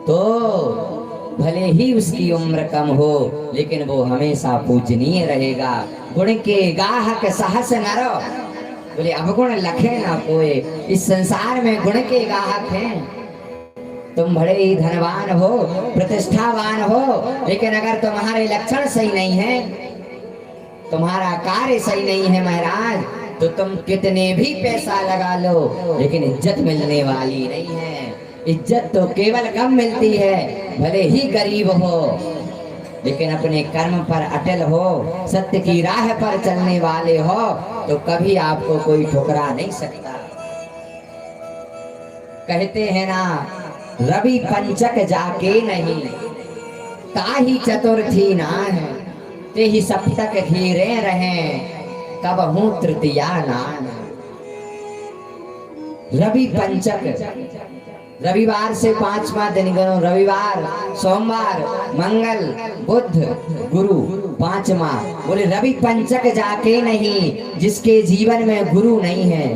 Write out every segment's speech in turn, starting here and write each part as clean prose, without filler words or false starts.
तो भले ही उसकी उम्र कम हो लेकिन वो हमेशा पूजनीय रहेगा। गुण के गाहक सहस नर, बोले अवगुण लखे ना कोई। इस संसार में गुण के गाहक हैं। तुम बड़े ही धनवान हो, प्रतिष्ठावान हो, लेकिन अगर तुम्हारे लक्षण सही नहीं है, तुम्हारा कार्य सही नहीं है महाराज, तो तुम कितने भी पैसा लगा लो लेकिन इज्जत मिलने वाली नहीं है। इज्जत तो केवल कम मिलती है, भले ही गरीब हो लेकिन अपने कर्म पर अटल हो, सत्य की राह पर चलने वाले हो, तो कभी आपको कोई ठुकरा नहीं सकता। कहते हैं ना, रवि पंचक जाके नहीं, ताही चतुर्थी ना है, ते ही सप्तक घेरे रहे, कब हूं तृतीया नान। रवि पंचक, रविवार से 5वां दिन गिनो, रविवार, सोमवार, मंगल, बुध, गुरु, 5वां। बोले रवि पंचक जाके नहीं, जिसके जीवन में गुरु नहीं है,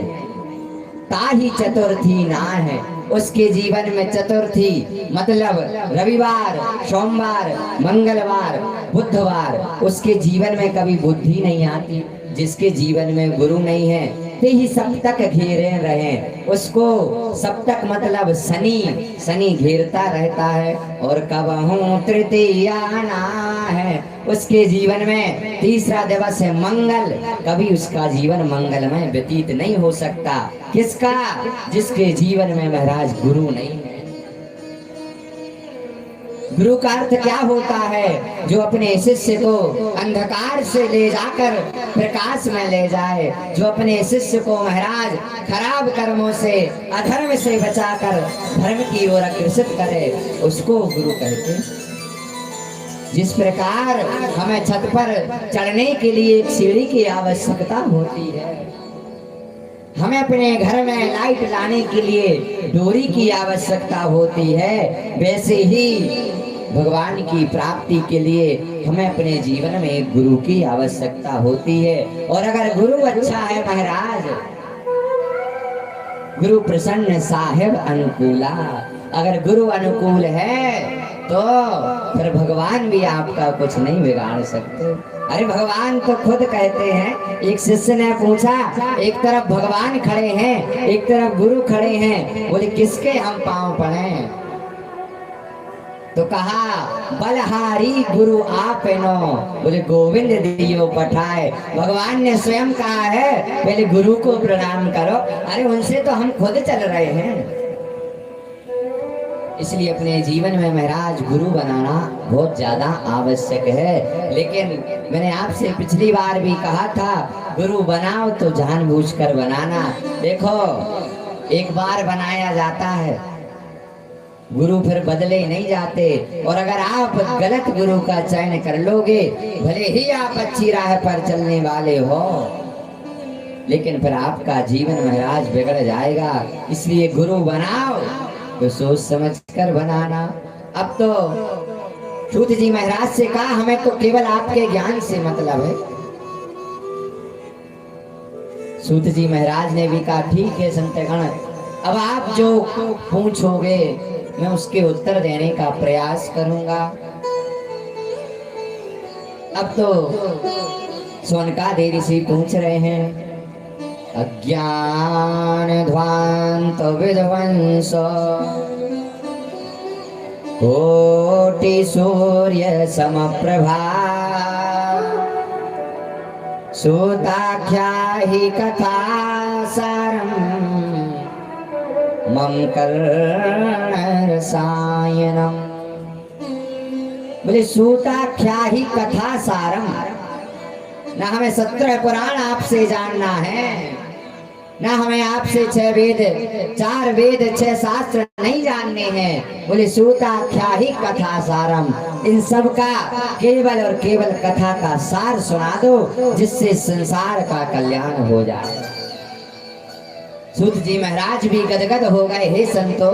ताही चतुर्थी ना है, उसके जीवन में चतुर्थी मतलब रविवार, सोमवार, मंगलवार, बुधवार, उसके जीवन में कभी बुद्धि नहीं आती। जिसके जीवन में गुरु नहीं है, ते ही सप्तक घेरे रहे, उसको सप्तक मतलब शनि, शनि घेरता रहता है। और कबहू तृतीया ना है, उसके जीवन में तीसरा दिवस है मंगल, कभी उसका जीवन मंगलमय व्यतीत नहीं हो सकता। किसका? जिसके जीवन में महाराज गुरु नहीं है। गुरु का अर्थ क्या होता है? जो अपने शिष्य को अंधकार से ले जाकर प्रकाश में ले जाए, जो अपने शिष्य को महाराज खराब कर्मों से, अधर्म से बचाकर धर्म की ओर अग्रसित करे, उसको गुरु कहते हैं। जिस प्रकार हमें छत पर चढ़ने के लिए एक सीढ़ी की आवश्यकता होती है, हमें अपने घर में लाइट लाने के लिए डोरी की आवश्यकता होती है, वैसे ही भगवान की प्राप्ति के लिए हमें अपने जीवन में एक गुरु की आवश्यकता होती है। और अगर गुरु अच्छा है महाराज, गुरु प्रसन्न साहेब अनुकूला, अगर गुरु अनुकूल है तो फिर भगवान भी आपका कुछ नहीं बिगाड़ सकते। अरे भगवान तो खुद कहते हैं, एक शिष्य ने पूछा, एक तरफ भगवान खड़े हैं, एक तरफ गुरु खड़े हैं, बोले किसके हम पांव पड़े? तो कहा बलहारी गुरु आप नो, बोले गोविंद दियो पठाए। भगवान ने स्वयं कहा है पहले गुरु को प्रणाम करो। अरे उनसे तो हम खुद चल रहे हैं। इसलिए अपने जीवन में महाराज गुरु बनाना बहुत ज्यादा आवश्यक है। लेकिन मैंने आपसे पिछली बार भी कहा था, गुरु बनाओ तो जानबूझकर बनाना। देखो, एक बार बनाया जाता है, गुरु फिर बदले नहीं जाते। और अगर आप गलत गुरु का चयन कर लोगे, भले ही आप अच्छी राह पर चलने वाले हो, लेकिन फिर आपका जीवन महाराज बिगड़ जाएगा। इसलिए गुरु बनाओ तो सोच समझ कर बनाना। अब तो सूत जी महाराज से कहा, हमें तो केवल आपके ज्ञान से मतलब है। सूत जी महाराज ने भी कहा, ठीक है संतगण, अब आप जो पूछोगे मैं उसके उत्तर देने का प्रयास करूंगा। अब तो सोनका देवी से पूछ रहे हैं, अज्ञान ध्वांत विध्वंस कोटि सूर्य समप्रभा, सूताख्या ही कथा सारम मम कर्ण रसायनम। बोले सूताख्या ही कथा सारम, ना हमें 17 पुराण आपसे जानना है, ना हमें आपसे 6 वेद, 4 वेद 6 शास्त्र नहीं जानने हैं। बोले सूताख्या ही कथा सारम, इन सब का केवल और केवल कथा का सार सुना दो, जिससे संसार का कल्याण हो जाए। सूत जी महाराज भी गदगद हो गए, हे संतो,